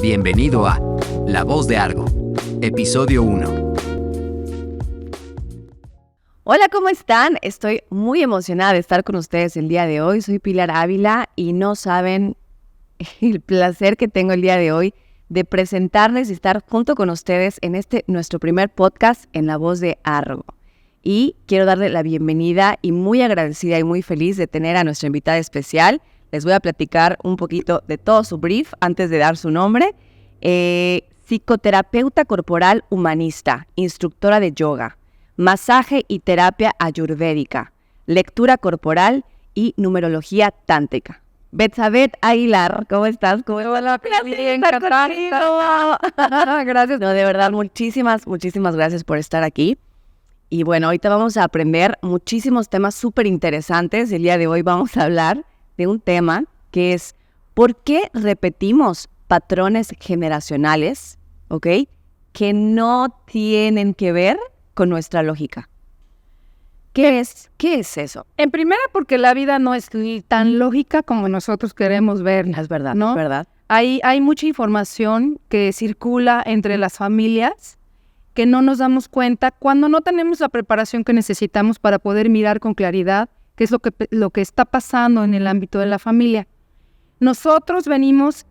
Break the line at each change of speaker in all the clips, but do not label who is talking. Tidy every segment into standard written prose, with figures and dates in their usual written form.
Bienvenido a La Voz de Argo, episodio 1.
Hola, ¿cómo están? Estoy muy emocionada de estar con ustedes el día de hoy. Soy Pilar Ávila y no saben el placer que tengo el día de hoy de presentarles y estar junto con ustedes en nuestro primer podcast en La Voz de Argo. Y quiero darle la bienvenida y muy agradecida y muy feliz de tener a nuestra invitada especial. Les voy a platicar un poquito de todo su brief antes de dar su nombre. Psicoterapeuta corporal humanista, instructora de yoga, masaje y terapia ayurvédica, lectura corporal y numerología tántrica. Betsabeth Aguilar, ¿cómo estás?
Hola, bien, encantada.
Gracias. No, de verdad, muchísimas gracias por estar aquí. Y bueno, ahorita vamos a aprender muchísimos temas súper interesantes. El día de hoy vamos a hablar de un tema que es ¿por qué repetimos patrones generacionales, ¿ok?, que no tienen que ver con nuestra lógica? ¿Qué es eso?
En primera, porque la vida no es tan lógica como nosotros queremos verla.
Es verdad,
¿no?
¿verdad?
Hay mucha información que circula entre las familias que no nos damos cuenta cuando no tenemos la preparación que necesitamos para poder mirar con claridad qué es lo que está pasando en el ámbito de la familia. Nosotros venimos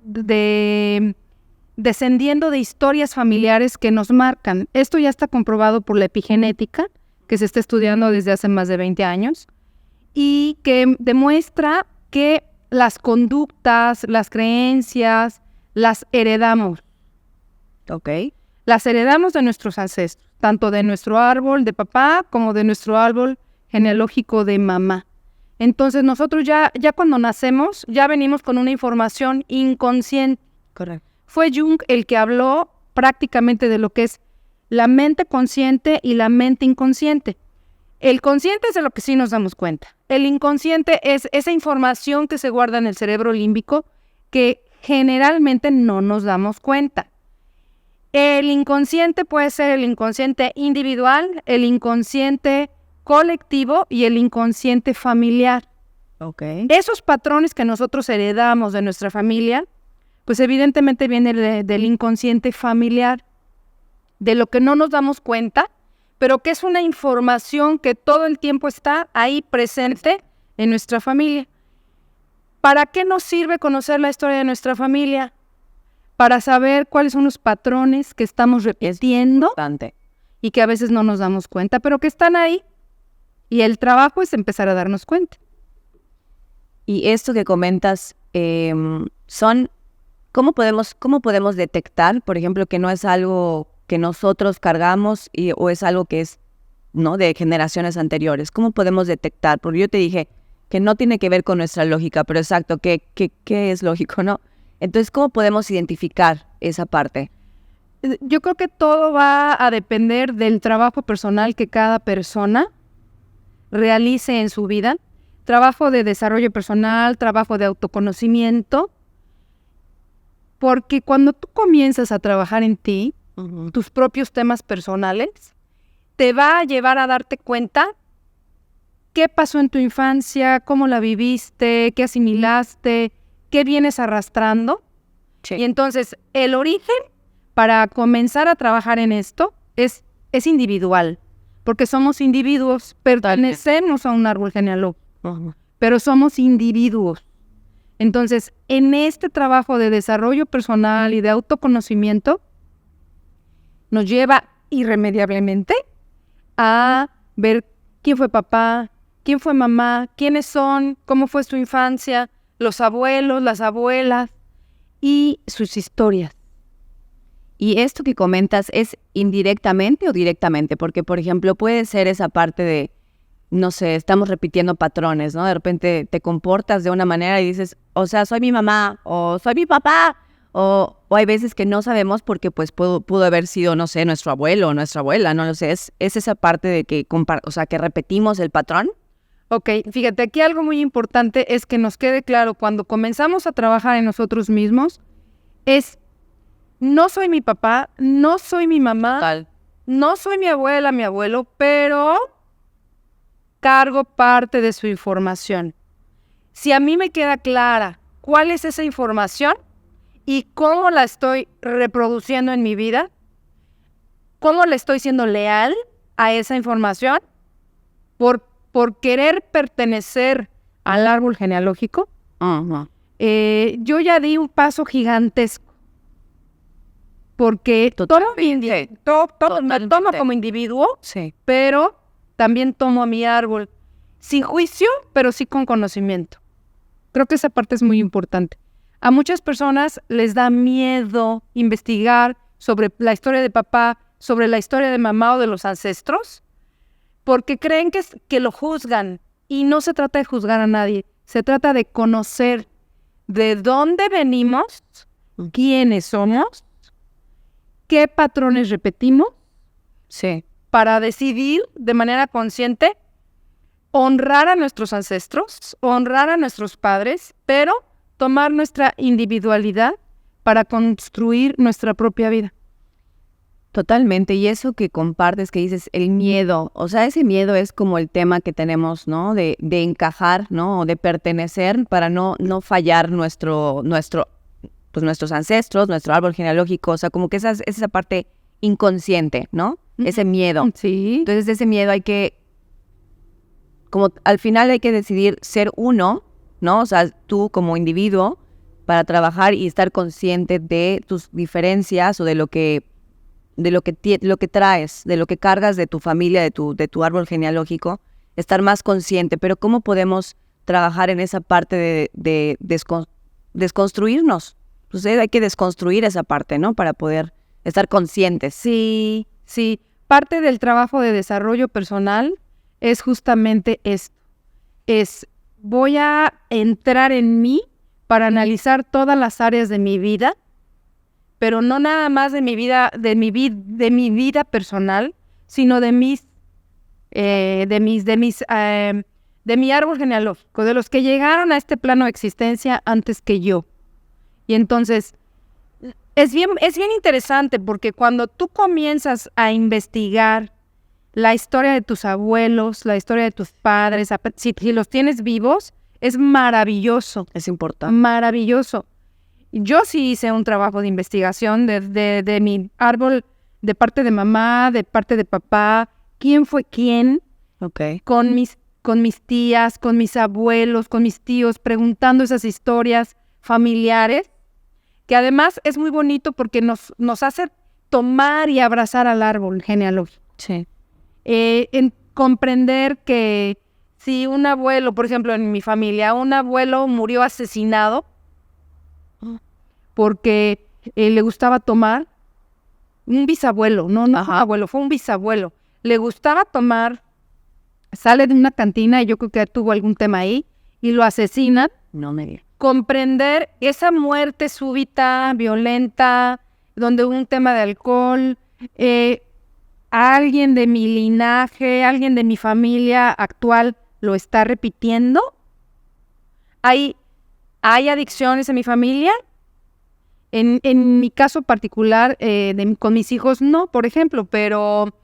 descendiendo de historias familiares que nos marcan. Esto ya está comprobado por la epigenética, que se está estudiando desde hace más de 20 años, y que demuestra que las conductas, las creencias, las heredamos.
Ok.
Las heredamos de nuestros ancestros, tanto de nuestro árbol de papá como de nuestro árbol genealógico de mamá. Entonces nosotros ya cuando nacemos ya venimos con una información inconsciente.
Correcto.
Fue Jung el que habló prácticamente de lo que es la mente consciente y la mente inconsciente. El consciente es de lo que sí nos damos cuenta. El inconsciente es esa información que se guarda en el cerebro límbico que generalmente no nos damos cuenta. El inconsciente puede ser el inconsciente individual, el inconsciente colectivo y el inconsciente familiar.
Okay.
Esos patrones que nosotros heredamos de nuestra familia, pues evidentemente vienen del inconsciente familiar, de lo que no nos damos cuenta, pero que es una información que todo el tiempo está ahí presente en nuestra familia. ¿Para qué nos sirve conocer la historia de nuestra familia? Para saber cuáles son los patrones que estamos repitiendo y que a veces no nos damos cuenta, pero que están ahí. Y el trabajo es empezar a darnos cuenta.
Y esto que comentas, ¿cómo podemos detectar, por ejemplo, que no es algo que nosotros cargamos o es algo que es, ¿no?, de generaciones anteriores? ¿Cómo podemos detectar? Porque yo te dije que no tiene que ver con nuestra lógica, pero exacto, ¿qué es lógico, no? Entonces, ¿cómo podemos identificar esa parte?
Yo creo que todo va a depender del trabajo personal que cada persona realice en su vida. Trabajo de desarrollo personal, trabajo de autoconocimiento. Porque cuando tú comienzas a trabajar en ti, tus propios temas personales, te va a llevar a darte cuenta qué pasó en tu infancia, cómo la viviste, qué asimilaste, qué vienes arrastrando.
Sí.
Y entonces el origen para comenzar a trabajar en esto es individual, porque somos individuos, pertenecemos a un árbol genealógico, pero somos individuos. Entonces, en este trabajo de desarrollo personal y de autoconocimiento, nos lleva irremediablemente a ver quién fue papá, quién fue mamá, quiénes son, cómo fue su infancia, los abuelos, las abuelas y sus historias.
Y esto que comentas es indirectamente o directamente, porque, por ejemplo, puede ser esa parte de, no sé, estamos repitiendo patrones, ¿no? De repente te comportas de una manera y dices, o sea, soy mi mamá, o soy mi papá, o hay veces que no sabemos porque pues pudo haber sido, no sé, nuestro abuelo o nuestra abuela, no lo sé, es esa parte de que, que repetimos el patrón.
Ok, fíjate, aquí algo muy importante es que nos quede claro, cuando comenzamos a trabajar en nosotros mismos, no soy mi papá, no soy mi mamá,
Total.
No soy mi abuela, mi abuelo, pero cargo parte de su información. Si a mí me queda clara cuál es esa información y cómo la estoy reproduciendo en mi vida, cómo le estoy siendo leal a esa información por querer pertenecer al árbol genealógico. Yo ya di un paso gigantesco porque me tomo como individuo,
Sí.
pero también tomo a mi árbol sin juicio, pero sí con conocimiento. Creo que esa parte es muy importante. A muchas personas les da miedo investigar sobre la historia de papá, sobre la historia de mamá o de los ancestros, porque creen que lo juzgan. Y no se trata de juzgar a nadie, se trata de conocer de dónde venimos, quiénes somos, qué patrones repetimos,
Sí.
para decidir de manera consciente honrar a nuestros ancestros, honrar a nuestros padres, pero tomar nuestra individualidad para construir nuestra propia vida.
Totalmente, y eso que compartes, que dices, el miedo, o sea, ese miedo es como el tema que tenemos, ¿no? De encajar, ¿no? O de pertenecer para no fallar nuestros ancestros, nuestro árbol genealógico, o sea, como que es esa parte inconsciente, ¿no? Ese miedo.
Sí.
Entonces, ese miedo hay que, como al final hay que decidir ser uno, ¿no? O sea, tú como individuo, para trabajar y estar consciente de tus diferencias o de lo que traes, de lo que cargas de tu familia, de tu árbol genealógico, estar más consciente. Pero ¿cómo podemos trabajar en esa parte de desconstruirnos? Pues hay que desconstruir esa parte, ¿no? Para poder estar conscientes.
Sí. Parte del trabajo de desarrollo personal es justamente esto. Voy a entrar en mí para analizar todas las áreas de mi vida, pero no nada más de mi vida personal, sino de mi árbol genealógico, de los que llegaron a este plano de existencia antes que yo. Y entonces es bien interesante, porque cuando tú comienzas a investigar la historia de tus abuelos, la historia de tus padres, si los tienes vivos, es maravilloso.
Es importante.
Maravilloso. Yo sí hice un trabajo de investigación de mi árbol, de parte de mamá, de parte de papá, quién fue quién, con mis tías, con mis abuelos, con mis tíos, preguntando esas historias familiares, que además es muy bonito porque nos hace tomar y abrazar al árbol genealógico.
Sí.
En comprender que si un abuelo, por ejemplo, en mi familia, un abuelo murió asesinado porque le gustaba tomar, un bisabuelo, no fue un abuelo, fue un bisabuelo, le gustaba tomar, sale de una cantina y yo creo que tuvo algún tema ahí y lo asesinan.
No me digas.
Comprender esa muerte súbita, violenta, donde hubo un tema de alcohol, alguien de mi linaje, alguien de mi familia actual lo está repitiendo. ¿Hay adicciones en mi familia? En mi caso particular, con mis hijos no, por ejemplo, pero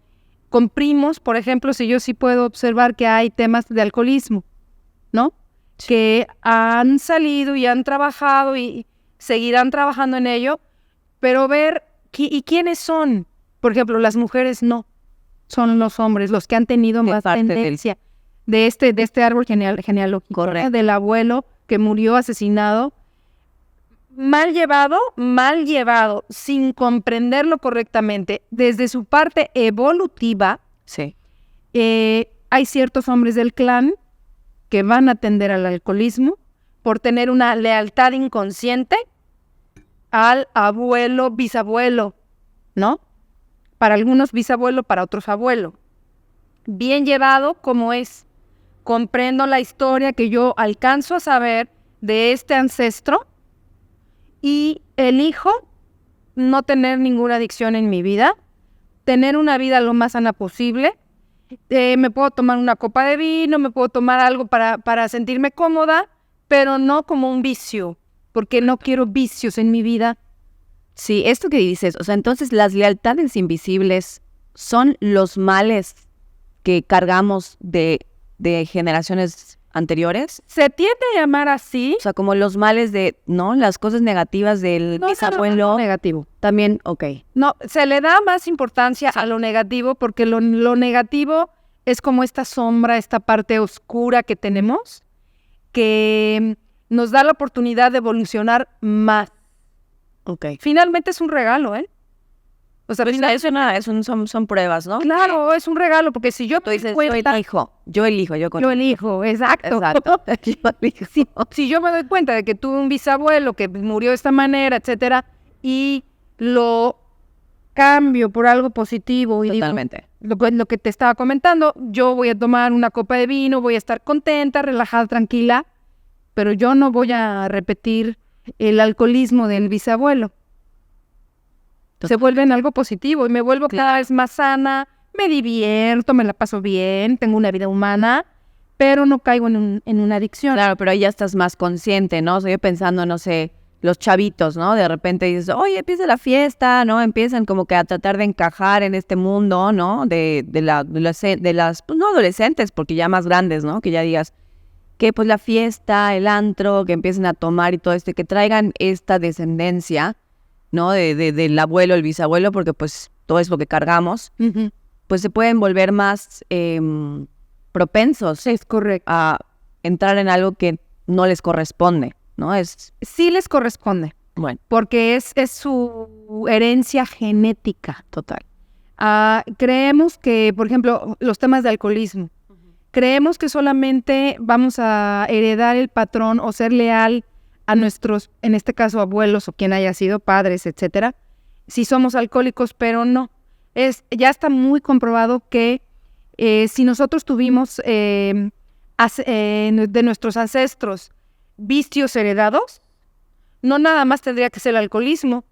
con primos, por ejemplo, yo sí puedo observar que hay temas de alcoholismo, ¿no? Sí. Que han salido y han trabajado y seguirán trabajando en ello, pero ver, ¿y quiénes son? Por ejemplo, las mujeres no, son los hombres los que han tenido más tendencia de este árbol genealógico, ¿no? Del abuelo que murió asesinado, mal llevado, sin comprenderlo correctamente, desde su parte evolutiva.
Sí.
Hay ciertos hombres del clan que van a tender al alcoholismo por tener una lealtad inconsciente al abuelo, bisabuelo, ¿no? Para algunos bisabuelo, para otros abuelo. Bien llevado como es. Comprendo la historia que yo alcanzo a saber de este ancestro y elijo no tener ninguna adicción en mi vida, tener una vida lo más sana posible. Me puedo tomar una copa de vino, me puedo tomar algo para sentirme cómoda, pero no como un vicio, porque no quiero vicios en mi vida.
Sí, esto que dices, o sea, entonces las lealtades invisibles son los males que cargamos de generaciones anteriores.
Se tiende a llamar así.
O sea, como los males de, ¿no? Las cosas negativas del bisabuelo.
No, negativo.
También, ok.
No, se le da más importancia a lo negativo porque lo negativo es como esta sombra, esta parte oscura que tenemos, que nos da la oportunidad de evolucionar más.
Ok.
Finalmente es un regalo, ¿eh? O sea,
Son pruebas, ¿no?
claro, es un regalo, porque si yo
Tú dices, yo elijo.
yo elijo, exacto.
Yo elijo.
Si yo me doy cuenta de que tuve un bisabuelo que murió de esta manera, etcétera, y lo cambio por algo positivo y digo,
Totalmente.
lo que te estaba comentando, yo voy a tomar una copa de vino, voy a estar contenta, relajada, tranquila, pero yo no voy a repetir el alcoholismo del bisabuelo. Se vuelve en algo positivo y me vuelvo cada vez más sana, me divierto, me la paso bien, tengo una vida humana, pero no caigo en una adicción.
Claro, pero ahí ya estás más consciente, ¿no? O sea, yo pensando, no sé, los chavitos, ¿no? De repente dices, oye, empieza la fiesta, ¿no? Empiezan como que a tratar de encajar en este mundo, ¿no? De las, pues no adolescentes, porque ya más grandes, ¿no? Que ya digas, que pues la fiesta, el antro, que empiecen a tomar y todo esto, que traigan esta descendencia, ¿no? Del abuelo, el bisabuelo, porque pues todo es lo que cargamos, pues se pueden volver más propensos
Es correcto.
a entrar en algo que no les corresponde, ¿no?
Sí les corresponde,
Bueno,
porque es su herencia genética.
total.
Creemos que, por ejemplo, los temas de alcoholismo, creemos que solamente vamos a heredar el patrón o ser leal a nuestros, en este caso, abuelos o quien haya sido, padres, etcétera, si somos alcohólicos, pero no. Ya está muy comprobado que si nosotros tuvimos de nuestros ancestros vicios heredados, no nada más tendría que ser el alcoholismo.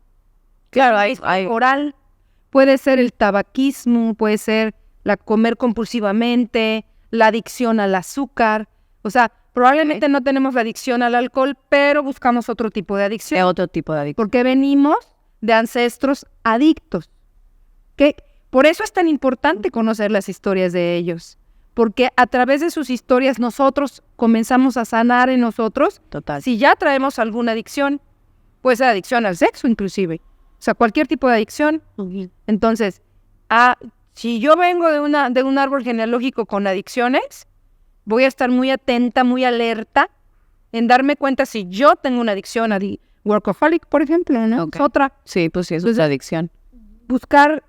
Claro, hay
Oral, puede ser el tabaquismo, puede ser la comer compulsivamente, la adicción al azúcar. O sea, probablemente no tenemos la adicción al alcohol, pero buscamos otro tipo de adicción.
otro tipo de adicción.
Porque venimos de ancestros adictos. Que por eso es tan importante conocer las historias de ellos. Porque a través de sus historias nosotros comenzamos a sanar en nosotros.
Total.
Si ya traemos alguna adicción, puede ser adicción al sexo inclusive. O sea, cualquier tipo de adicción. Entonces, si yo vengo de un árbol genealógico con adicciones, voy a estar muy atenta, muy alerta en darme cuenta si yo tengo una adicción a workaholic, por ejemplo, ¿no?
Okay.
Es otra.
Sí, pues sí, es
Entonces,
otra adicción.
Buscar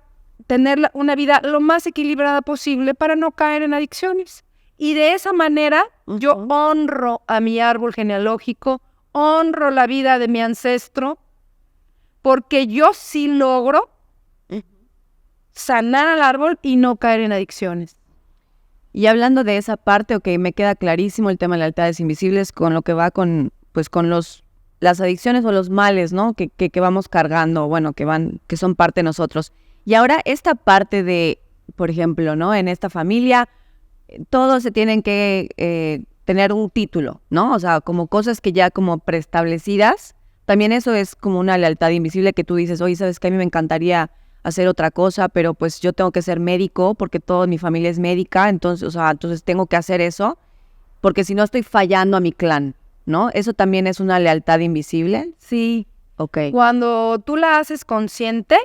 tener una vida lo más equilibrada posible para no caer en adicciones. Y de esa manera yo honro a mi árbol genealógico, honro la vida de mi ancestro, porque yo sí logro sanar al árbol y no caer en adicciones.
Y hablando de esa parte, ok, me queda clarísimo el tema de lealtades invisibles con lo que va con las adicciones o los males, ¿no? Que vamos cargando, bueno, que son parte de nosotros. Y ahora esta parte de, por ejemplo, ¿no? En esta familia, todos se tienen que tener un título, ¿no? O sea, como cosas que ya como preestablecidas. También eso es como una lealtad invisible que tú dices, oye, ¿sabes qué? A mí me encantaría hacer otra cosa, pero pues yo tengo que ser médico porque toda mi familia es médica, entonces tengo que hacer eso, porque si no estoy fallando a mi clan, ¿no? ¿Eso también es una lealtad invisible?
Sí.
Ok.
Cuando tú la haces consciente,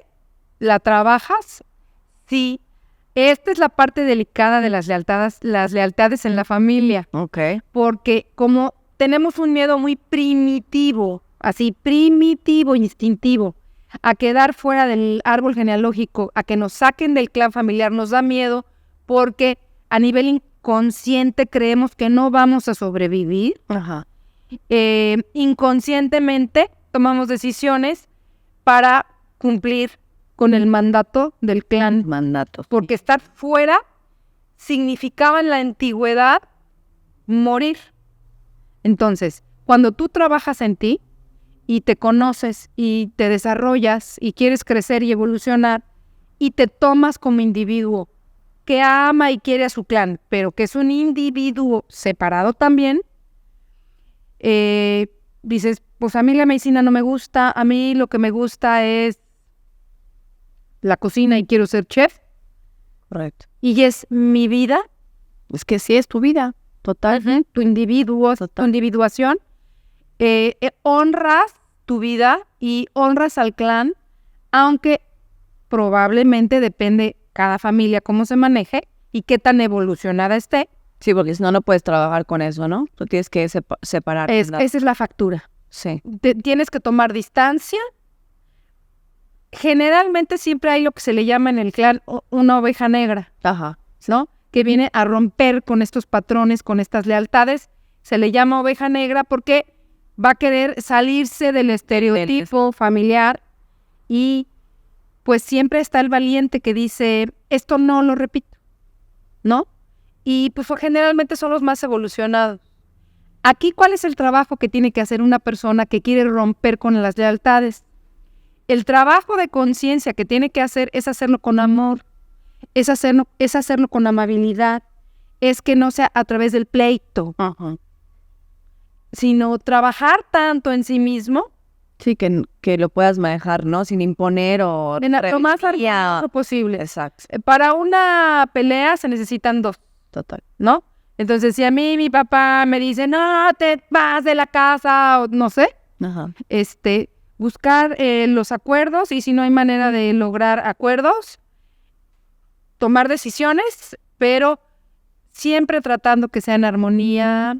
la trabajas, sí. Esta es la parte delicada de las lealtades en la familia.
Ok.
Porque como tenemos un miedo muy primitivo, así primitivo, instintivo, a quedar fuera del árbol genealógico, a que nos saquen del clan familiar, nos da miedo porque a nivel inconsciente creemos que no vamos a sobrevivir.
Ajá.
Inconscientemente tomamos decisiones para cumplir con el mandato del clan.
Mandatos.
Porque estar fuera significaba en la antigüedad morir. Entonces, cuando tú trabajas en ti y te conoces y te desarrollas y quieres crecer y evolucionar y te tomas como individuo que ama y quiere a su clan, pero que es un individuo separado también, dices, pues a mí la medicina no me gusta, a mí lo que me gusta es la cocina y quiero ser chef.
Correcto.
Y es mi vida.
Es que sí es tu vida. Total.
tu individuación, honras tu vida y honras al clan, aunque probablemente depende cada familia cómo se maneje y qué tan evolucionada esté.
Sí, porque si no, no puedes trabajar con eso, ¿no? Tú tienes que separar.
Esa es la factura.
Sí.
Tienes que tomar distancia. Generalmente siempre hay lo que se le llama en el clan una oveja negra,
Ajá.
¿no? Que viene a romper con estos patrones, con estas lealtades. Se le llama oveja negra porque va a querer salirse del estereotipo familiar y pues siempre está el valiente que dice, esto no lo repito, ¿no? Y pues generalmente son los más evolucionados. Aquí, ¿cuál es el trabajo que tiene que hacer una persona que quiere romper con las lealtades? El trabajo de conciencia que tiene que hacer es hacerlo con amor, es hacerlo con amabilidad, es que no sea a través del pleito, sino trabajar tanto en sí mismo.
Sí, que lo puedas manejar, ¿no? Sin imponer o...
Lo más armónico posible.
Exacto.
Para una pelea se necesitan dos,
Total.
¿no? Entonces, si a mí mi papá me dice, no, te vas de la casa, o no sé,
Ajá.
buscar los acuerdos y si no hay manera de lograr acuerdos, tomar decisiones, pero siempre tratando que sea en armonía,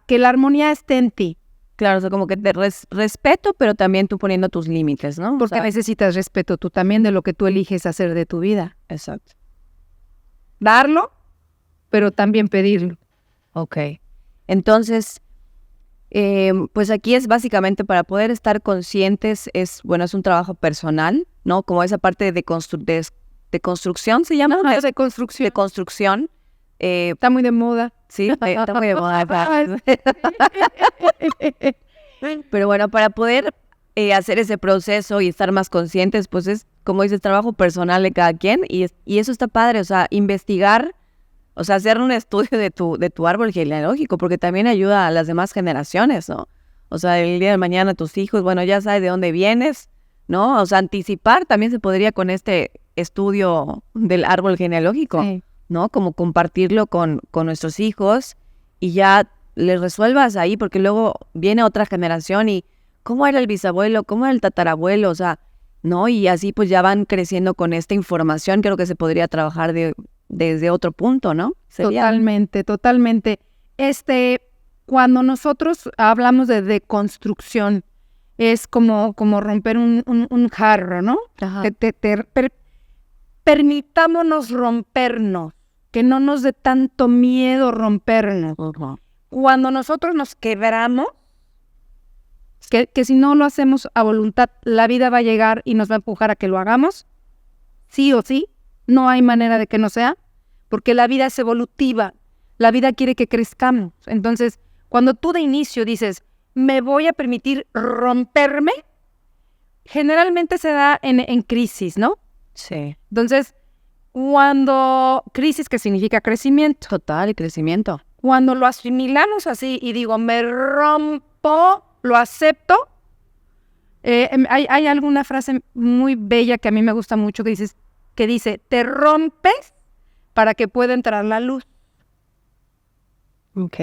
que la armonía esté en ti.
Claro, o sea, como que te respeto, pero también tú poniendo tus límites, ¿no?
Porque necesitas respeto tú también de lo que tú eliges hacer de tu vida.
Exacto.
Darlo, pero también pedirlo.
Ok. Entonces, pues aquí es básicamente para poder estar conscientes, es un trabajo personal, ¿no? Como esa parte de construcción, ¿se llama?
De construcción.
De construcción.
Está muy de moda.
Sí, está muy de moda. Pero bueno, para poder hacer ese proceso y estar más conscientes, pues es, como dices, trabajo personal de cada quien y eso está padre, o sea, investigar, o sea, hacer un estudio de tu árbol genealógico, porque también ayuda a las demás generaciones, ¿no? O sea, el día de mañana tus hijos, bueno, ya sabes de dónde vienes, ¿no? O sea, anticipar también se podría con este estudio del árbol genealógico,
Sí.
¿no? Como compartirlo con nuestros hijos y ya les resuelvas ahí, porque luego viene otra generación y ¿cómo era el bisabuelo? ¿Cómo era el tatarabuelo? O sea, ¿no? Y así pues ya van creciendo con esta información. Creo que se podría trabajar desde otro punto, ¿no?
Totalmente. Cuando nosotros hablamos de deconstrucción, es como romper un jarro, ¿no?
Ajá.
Permitámonos rompernos, que no nos dé tanto miedo rompernos.
Uh-huh.
Cuando nosotros nos quebramos, que si no lo hacemos a voluntad, la vida va a llegar y nos va a empujar a que lo hagamos, sí o sí, no hay manera de que no sea, porque la vida es evolutiva, la vida quiere que crezcamos. Entonces, cuando tú de inicio dices, me voy a permitir romperme, generalmente se da en crisis, ¿no?
Sí.
Entonces, crisis que significa crecimiento.
Total, y crecimiento.
Cuando lo asimilamos así y digo, me rompo, lo acepto, hay alguna frase muy bella que a mí me gusta mucho que dice, te rompes para que pueda entrar la luz.
Ok.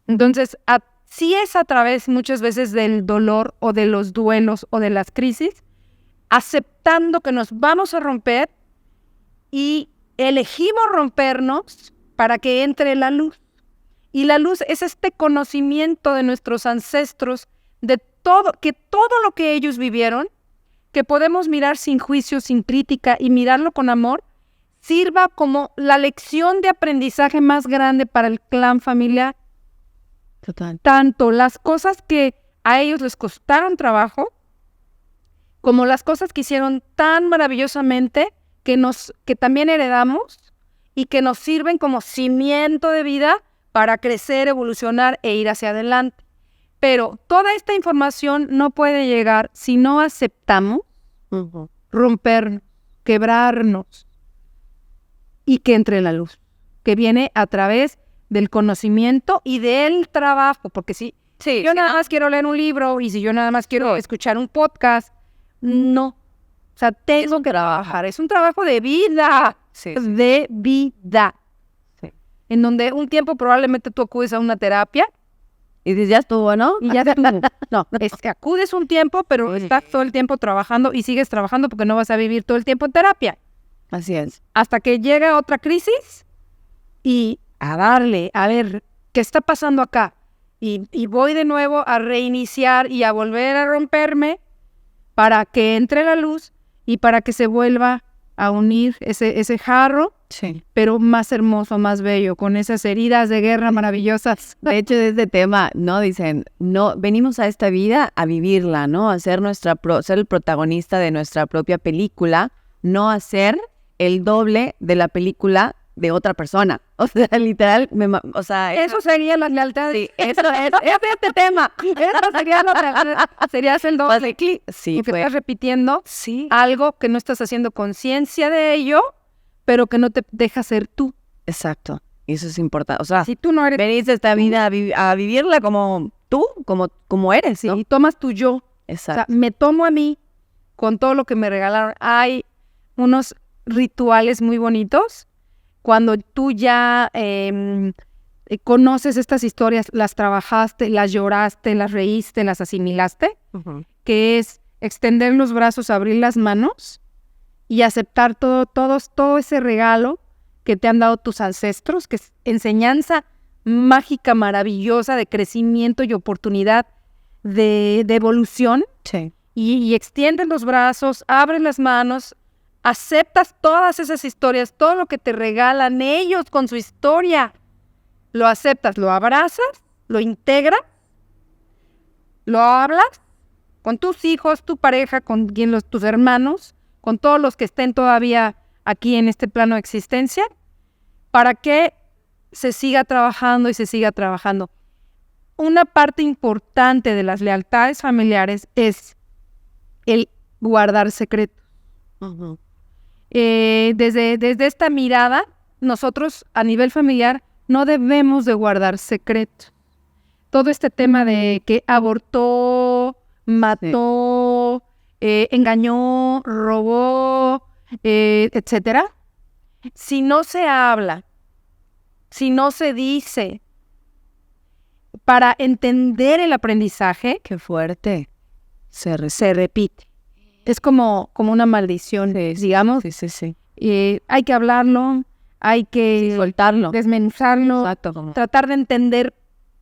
Entonces, sí es a través muchas veces del dolor o de los duelos o de las crisis, aceptando que nos vamos a romper y elegimos rompernos para que entre la luz. Y la luz es este conocimiento de nuestros ancestros, de todo lo que ellos vivieron, que podemos mirar sin juicio, sin crítica y mirarlo con amor, sirva como la lección de aprendizaje más grande para el clan familiar.
Total.
Tanto las cosas que a ellos les costaron trabajo, como las cosas que hicieron tan maravillosamente, que también heredamos y que nos sirven como cimiento de vida para crecer, evolucionar e ir hacia adelante. Pero toda esta información no puede llegar si no aceptamos rompernos, quebrarnos y que entre la luz, que viene a través del conocimiento y del trabajo, porque si yo nada más quiero leer un libro y si yo nada más quiero escuchar un podcast, no. O sea, tengo que trabajar. Es un trabajo de vida.
Sí.
De vida.
Sí.
en donde un tiempo probablemente tú acudes a una terapia.
Y dices, ya estuvo, ¿no?
Y ya estuvo. No, es que acudes un tiempo, pero estás todo el tiempo trabajando y sigues trabajando porque no vas a vivir todo el tiempo en terapia.
Así es.
Hasta que llega otra crisis y a darle, a ver, ¿qué está pasando acá? Y voy de nuevo a reiniciar y a volver a romperme para que entre la luz y para que se vuelva a unir ese jarro,
Sí.
pero más hermoso, más bello, con esas heridas de guerra maravillosas.
De hecho, de este tema, ¿no? Dicen, no, venimos a esta vida a vivirla, ¿no? A ser ser el protagonista de nuestra propia película, no a ser el doble de la película de otra persona. O sea, literal,
Eso sería la lealtad.
Sí, eso es este tema.
Eso sería la lealtad. Serías el doble.
Sí,
Porque
fue.
estás repitiendo
Sí.
algo que no estás haciendo conciencia de ello, pero que no te deja ser tú.
Exacto. Y eso es importante. O sea,
Si tú no eres
venís de esta vida a vivirla como tú, como eres,
sí,
¿no?
y tomas tu yo. O
Exacto.
sea, me tomo a mí con todo lo que me regalaron. Hay unos rituales muy bonitos cuando tú ya conoces estas historias, las trabajaste, las lloraste, las reíste, las asimilaste, que es extender los brazos, abrir las manos y aceptar todo ese regalo que te han dado tus ancestros, que es enseñanza mágica, maravillosa, de crecimiento y oportunidad de evolución.
Sí.
Y extiendes los brazos, abres las manos, aceptas todas esas historias, todo lo que te regalan ellos con su historia. Lo aceptas, lo abrazas, lo integras, lo hablas con tus hijos, tu pareja, con tus hermanos, con todos los que estén todavía aquí en este plano de existencia, para que se siga trabajando y se siga trabajando. Una parte importante de las lealtades familiares es el guardar secretos. Desde esta mirada, nosotros a nivel familiar no debemos de guardar secretos. Todo este tema de que abortó, mató, engañó, robó, etcétera. Si no se habla, si no se dice, para entender el aprendizaje,
Qué fuerte.
se repite. Es como una maldición, digamos.
Sí.
Hay que hablarlo, hay que
Soltarlo.
desmenuzarlo,
Exacto.
tratar de entender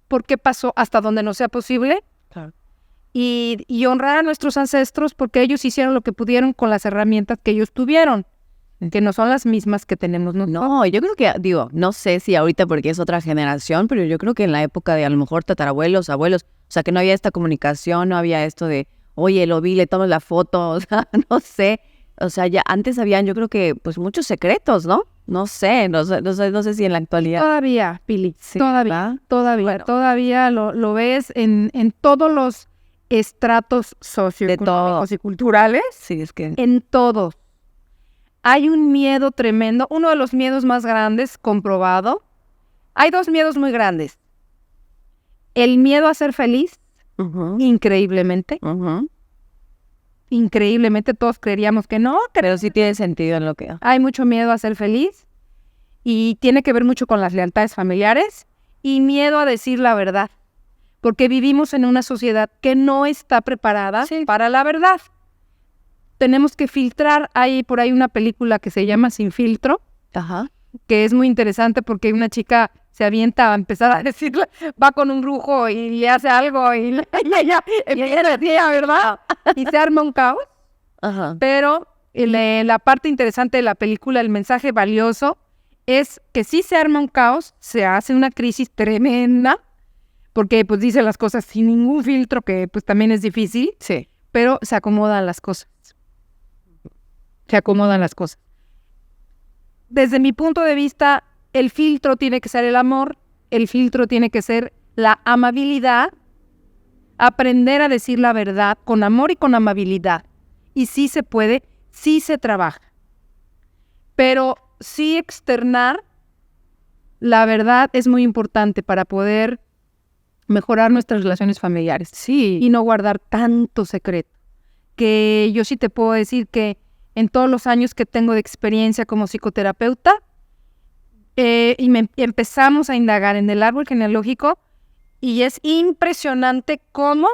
por qué pasó hasta donde no sea posible.
Claro.
Y honrar a nuestros ancestros porque ellos hicieron lo que pudieron con las herramientas que ellos tuvieron, que no son las mismas que tenemos nosotros.
No, yo creo que, no sé si ahorita porque es otra generación, pero yo creo que en la época de a lo mejor tatarabuelos, abuelos, o sea, que no había esta comunicación, no había esto de, oye, lo vi, le tomas la foto, o sea, no sé. O sea, ya antes habían, yo creo que, pues, muchos secretos, ¿no? No sé si en la actualidad.
Todavía, Pili,
Sí,
todavía,
¿verdad? Bueno.
todavía lo ves en todos los estratos socioeconómicos y culturales,
Sí, es que...
en todos. Hay un miedo tremendo, uno de los miedos más grandes comprobado. Hay dos miedos muy grandes. El miedo a ser feliz, increíblemente. Increíblemente todos creeríamos que no,
Pero sí tiene sentido en lo que...
hay mucho miedo a ser feliz y tiene que ver mucho con las lealtades familiares y miedo a decir la verdad, porque vivimos en una sociedad que no está preparada para la verdad. Tenemos que filtrar. Hay por ahí una película que se llama Sin Filtro,
Ajá.
que es muy interesante porque una chica se avienta a empezar a decirle, va con un brujo y le hace algo y ella decía, ¿verdad? Y se arma un caos.
Ajá.
Pero la parte interesante de la película, el mensaje valioso, es que si se arma un caos, se hace una crisis tremenda, porque pues dice las cosas sin ningún filtro, que pues también es difícil,
Sí.
pero se acomodan las cosas. Se acomodan las cosas. Desde mi punto de vista, el filtro tiene que ser el amor, el filtro tiene que ser la amabilidad, aprender a decir la verdad con amor y con amabilidad. Y sí se puede, sí se trabaja. Pero sí externar la verdad es muy importante para poder mejorar nuestras relaciones familiares.
Sí.
Y no guardar tanto secreto. Que yo sí te puedo decir que en todos los años que tengo de experiencia como psicoterapeuta, empezamos a indagar en el árbol genealógico y es impresionante cómo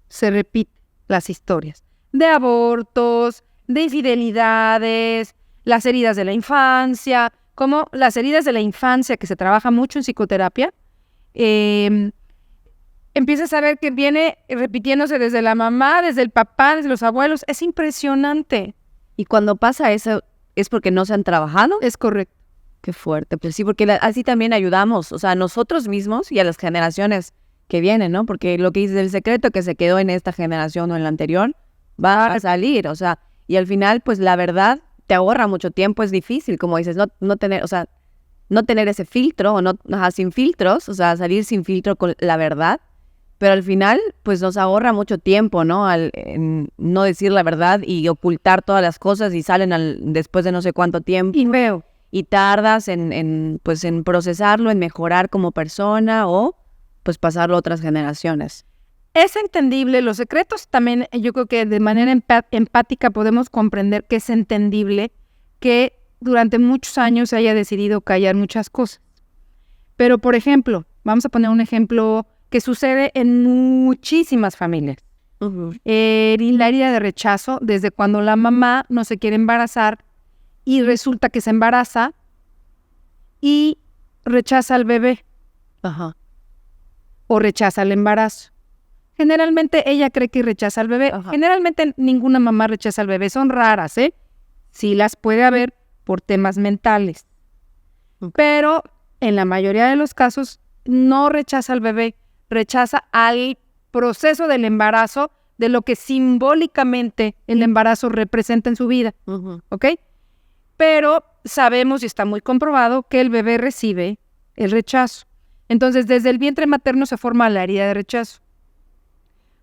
se repiten las historias de abortos, de infidelidades, las heridas de la infancia, como las heridas de la infancia que se trabaja mucho en psicoterapia, empiezas a ver que viene repitiéndose desde la mamá, desde el papá, desde los abuelos. Es impresionante.
Y cuando pasa eso, ¿es porque no se han trabajado?
Es correcto.
Qué fuerte. Pues sí, porque así también ayudamos, o sea, a nosotros mismos y a las generaciones que vienen, ¿no? Porque lo que dices, el secreto que se quedó en esta generación o en la anterior va a salir, o sea, y al final, pues la verdad te ahorra mucho tiempo, es difícil, como dices, no tener, o sea, no tener ese filtro, o no, sin filtros, o sea, salir sin filtro con la verdad, pero al final, pues nos ahorra mucho tiempo, ¿no? En no decir la verdad y ocultar todas las cosas y salen después de no sé cuánto tiempo.
Y veo.
Y tardas pues en procesarlo, en mejorar como persona o pues pasarlo a otras generaciones.
Es entendible, los secretos también, yo creo que de manera empática podemos comprender que es entendible que durante muchos años se haya decidido callar muchas cosas. Pero, por ejemplo, vamos a poner un ejemplo que sucede en muchísimas familias.
Uh-huh.
La herida de rechazo, desde cuando la mamá no se quiere embarazar y resulta que se embaraza y rechaza al bebé.
Ajá.
O rechaza el embarazo. Generalmente ella cree que rechaza al bebé.
Ajá.
Generalmente ninguna mamá rechaza al bebé. Son raras, ¿eh? Sí las puede haber por temas mentales.
Okay.
Pero en la mayoría de los casos no rechaza al bebé. Rechaza al proceso del embarazo, de lo que simbólicamente el embarazo representa en su vida.
Uh-huh.
¿Ok? Pero sabemos y está muy comprobado que el bebé recibe el rechazo. Entonces, desde el vientre materno se forma la herida de rechazo.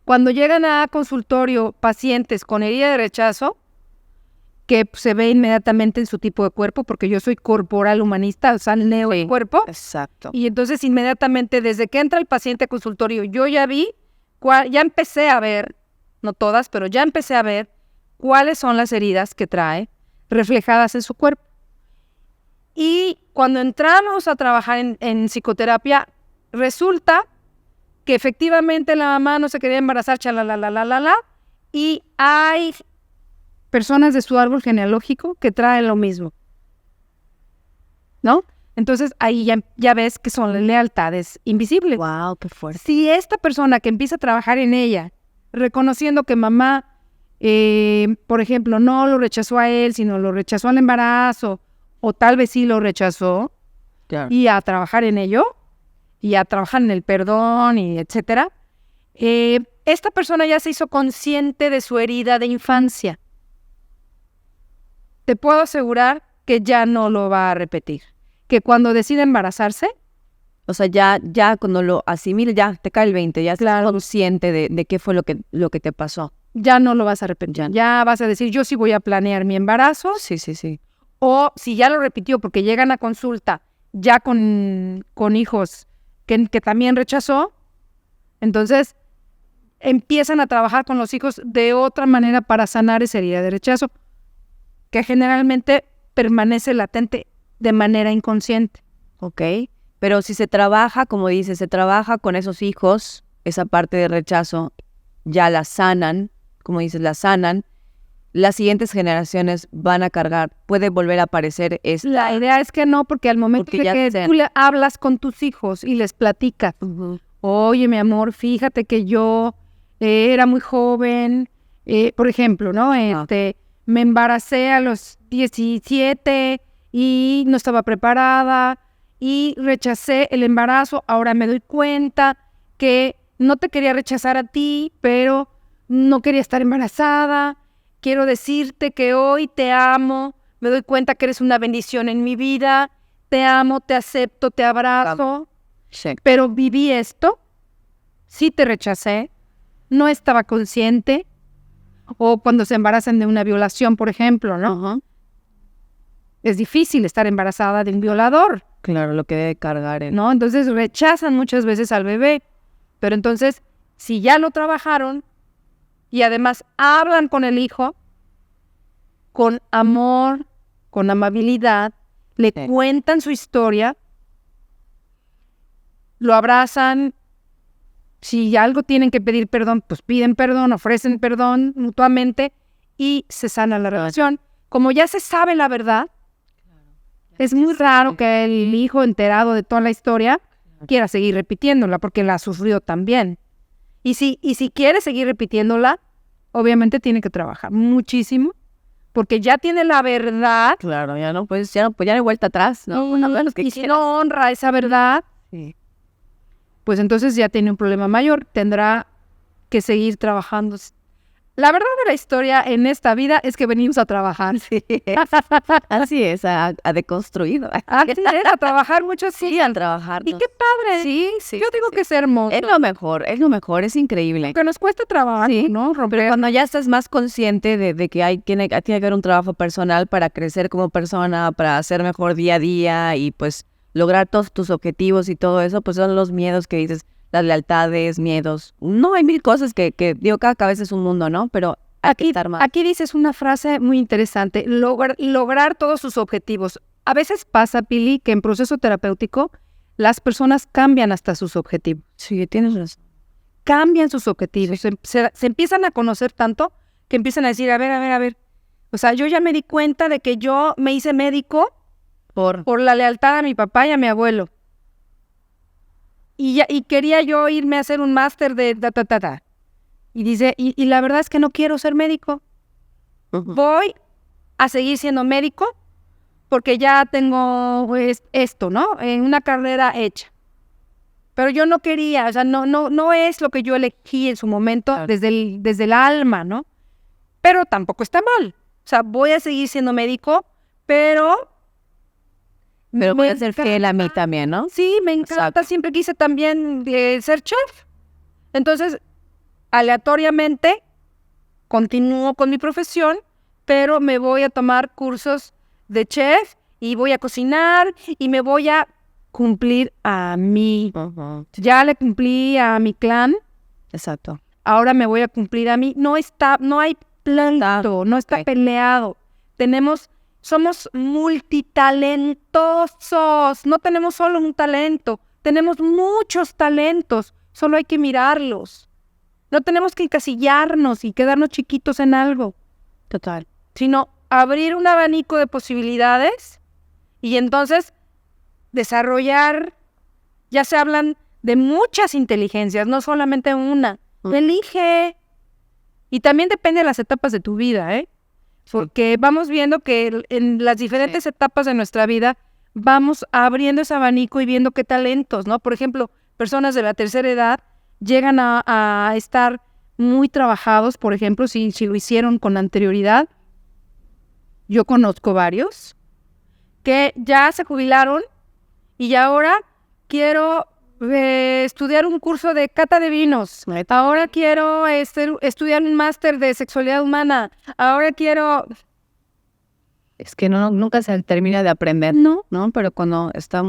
Cuando llegan a consultorio pacientes con herida de rechazo, que se ve inmediatamente en su tipo de cuerpo, porque yo soy corporal humanista, o sea, leo el cuerpo.
Exacto.
Y entonces inmediatamente, desde que entra el paciente a consultorio, yo ya vi, ya empecé a ver, no todas, pero ya empecé a ver cuáles son las heridas que trae reflejadas en su cuerpo. Y cuando entramos a trabajar en psicoterapia, resulta que efectivamente la mamá no se quería embarazar, y hay personas de su árbol genealógico que traen lo mismo, ¿no? Entonces ahí ya ves que son lealtades invisibles.
Wow, qué fuerte.
Si esta persona que empieza a trabajar en ella, reconociendo que mamá, por ejemplo, no lo rechazó a él, sino lo rechazó al embarazo, o tal vez sí lo rechazó,
Claro.
y a trabajar en ello, y a trabajar en el perdón, y etcétera, esta persona ya se hizo consciente de su herida de infancia. Te puedo asegurar que ya no lo va a repetir. Que cuando decide embarazarse,
O sea, ya cuando lo asimiles, ya te cae el 20, ya estás
Claro.
consciente de qué fue lo que te pasó.
ya no lo vas a repetir.
Ya no.
Ya vas a decir, yo sí voy a planear mi embarazo.
Sí.
O si ya lo repitió porque llegan a consulta ya con hijos que también rechazó, entonces empiezan a trabajar con los hijos de otra manera para sanar esa herida de rechazo, que generalmente permanece latente de manera inconsciente.
Ok. Pero si se trabaja, como dices, se trabaja con esos hijos, esa parte de rechazo, ya la sanan, como dices, la sanan, las siguientes generaciones van a cargar, puede volver a aparecer
La idea es que no, porque al momento
Porque
de
ya
que
sé.
tú le hablas con tus hijos y les platicas,
Uh-huh.
oye, mi amor, fíjate que yo era muy joven, por ejemplo, ¿no? Me embaracé a los 17 y no estaba preparada y rechacé el embarazo. Ahora me doy cuenta que no te quería rechazar a ti, pero no quería estar embarazada. Quiero decirte que hoy te amo, me doy cuenta que eres una bendición en mi vida, te amo, te acepto, te abrazo,
Sí.
pero viví esto, sí te rechacé, no estaba consciente, o cuando se embarazan de una violación, por ejemplo, ¿no?
Ajá.
Es difícil estar embarazada de un violador,
Claro, lo que debe cargar él.
¿no? Entonces rechazan muchas veces al bebé, pero entonces, si ya lo trabajaron y además hablan con el hijo, con amor, con amabilidad, le cuentan su historia, lo abrazan. Si algo tienen que pedir perdón, pues piden perdón, ofrecen perdón mutuamente y se sana la relación. Como ya se sabe la verdad, es muy raro que el hijo enterado de toda la historia quiera seguir repitiéndola porque la ha sufrido también. Y si quiere seguir repitiéndola, obviamente tiene que trabajar muchísimo porque ya tiene la verdad.
Claro, ya no hay vuelta atrás, ¿no?
Y si no honra esa verdad, pues entonces ya tiene un problema mayor, tendrá que seguir trabajando. La verdad de la historia en esta vida es que venimos a trabajar.
Sí. Así es, a deconstruir.
Así es, a trabajar mucho.
Sí, al trabajar.
Y qué padre.
Sí.
Yo digo que es hermoso.
Es lo mejor, es increíble.
Que nos cuesta trabajo, ¿no?
Pero cuando ya estás más consciente de que tiene que haber un trabajo personal para crecer como persona, para hacer mejor día a día y pues lograr todos tus objetivos y todo eso, pues son los miedos que dices, las lealtades, miedos. No, hay mil cosas que digo, cada cabeza es un mundo, ¿no? Pero hay que estar más.
Aquí dices una frase muy interesante, lograr todos sus objetivos. A veces pasa, Pili, que en proceso terapéutico las personas cambian hasta sus objetivos.
Sí, tienes razón.
Cambian sus objetivos. Se empiezan a conocer tanto que empiezan a decir, a ver. O sea, yo ya me di cuenta de que yo me hice médico por la lealtad a mi papá y a mi abuelo. Y quería yo irme a hacer un máster de Y dice, y la verdad es que no quiero ser médico. Voy a seguir siendo médico porque ya tengo esto, ¿no? Una carrera hecha. Pero yo no quería, o sea, no es lo que yo elegí en su momento, claro, desde el alma, ¿no? Pero tampoco está mal. O sea, voy a seguir siendo médico, pero
voy a ser fiel a mí también, ¿no?
Sí, me encanta. Exacto. Siempre quise también ser chef. Entonces, aleatoriamente, continúo con mi profesión, pero me voy a tomar cursos de chef y voy a cocinar y me voy a cumplir a mí. Ya le cumplí a mi clan.
Exacto.
Ahora me voy a cumplir a mí. No hay pleito, no está peleado. Somos multitalentosos, no tenemos solo un talento, tenemos muchos talentos, solo hay que mirarlos. No tenemos que encasillarnos y quedarnos chiquitos en algo.
Total.
Sino abrir un abanico de posibilidades y entonces desarrollar, ya se hablan de muchas inteligencias, no solamente una. Elige. Y también depende de las etapas de tu vida, porque vamos viendo que en las diferentes etapas de nuestra vida vamos abriendo ese abanico y viendo qué talentos, ¿no? Por ejemplo, personas de la tercera edad llegan a estar muy trabajados, por ejemplo, si lo hicieron con anterioridad. Yo conozco varios que ya se jubilaron y ahora quiero estudiar un curso de cata de vinos. Ahora quiero estudiar un máster de sexualidad humana. Ahora quiero...
Es que nunca se termina de aprender, ¿no? Pero cuando está...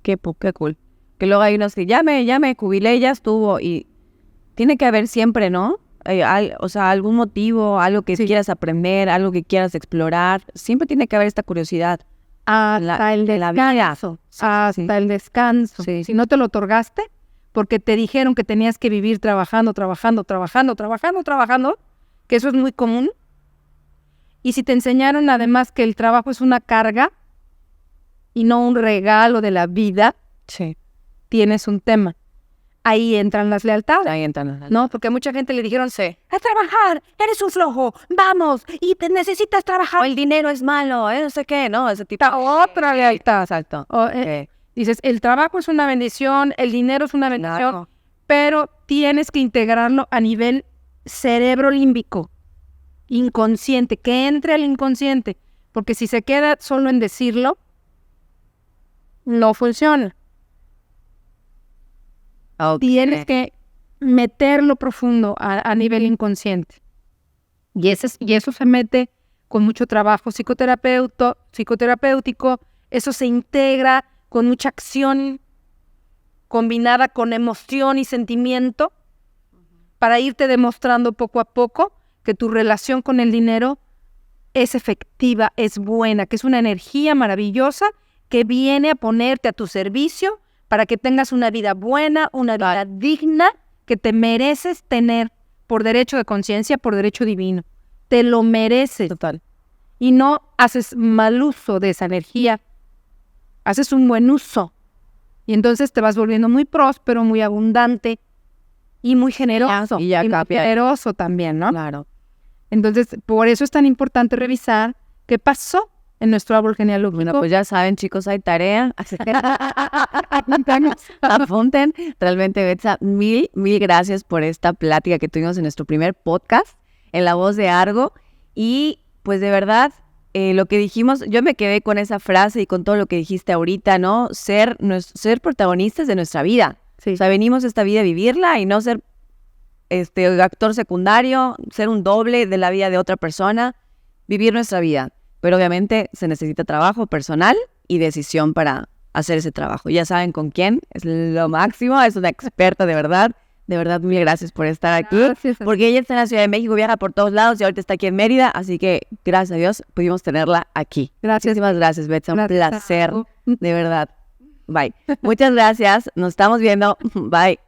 Qué cool. Que luego hay unos que ya me jubilé, ya estuvo. Y tiene que haber siempre, ¿no? O sea, algún motivo, algo que quieras aprender, algo que quieras explorar. Siempre tiene que haber esta curiosidad.
Hasta el descanso. El descanso.
Sí.
Si no te lo otorgaste, porque te dijeron que tenías que vivir trabajando, que eso es muy común. Y si te enseñaron además que el trabajo es una carga y no un regalo de la vida, tienes un tema. Ahí entran las lealtades. ¿No? Porque a mucha gente le dijeron, a trabajar, eres un flojo, vamos, y te necesitas trabajar.
O el dinero es malo, no sé qué, ¿no? Ese tipo.
Otra lealtad.
Exacto.
Dices, el trabajo es una bendición, el dinero es una bendición, pero tienes que integrarlo a nivel cerebro límbico, inconsciente, que entre al inconsciente, porque si se queda solo en decirlo, no funciona. Tienes que meterlo profundo a nivel inconsciente. Y eso se mete con mucho trabajo psicoterapéutico, eso se integra con mucha acción combinada con emoción y sentimiento para irte demostrando poco a poco que tu relación con el dinero es efectiva, es buena, que es una energía maravillosa que viene a ponerte a tu servicio para que tengas una vida buena, una vida digna, que te mereces tener por derecho de conciencia, por derecho divino. Te lo mereces.
Total.
Y no haces mal uso de esa energía, haces un buen uso. Y entonces te vas volviendo muy próspero, muy abundante y muy generoso.
Y ya
muy
cambia.
generoso también, ¿no?
Claro.
Entonces, por eso es tan importante revisar qué pasó en nuestro árbol genealógico.
Bueno, pues ya saben, chicos, hay tarea. Apunten. Realmente, Betsa, mil gracias por esta plática que tuvimos en nuestro primer podcast, en La Voz de Argo. Y pues de verdad, lo que dijimos, yo me quedé con esa frase y con todo lo que dijiste ahorita, ¿no? Ser protagonistas de nuestra vida.
Sí.
O sea, venimos a esta vida a vivirla y no ser actor secundario, ser un doble de la vida de otra persona, vivir nuestra vida. Pero obviamente se necesita trabajo personal y decisión para hacer ese trabajo. Ya saben con quién, es lo máximo, es una experta de verdad. De verdad, mil gracias por estar aquí.
Gracias.
Porque ella está en la Ciudad de México, viaja por todos lados y ahorita está aquí en Mérida. Así que, gracias a Dios, pudimos tenerla aquí.
Gracias.
Muchísimas gracias, Betsa. Un
Gracias.
placer, de verdad. Bye. Muchas gracias. Nos estamos viendo. Bye.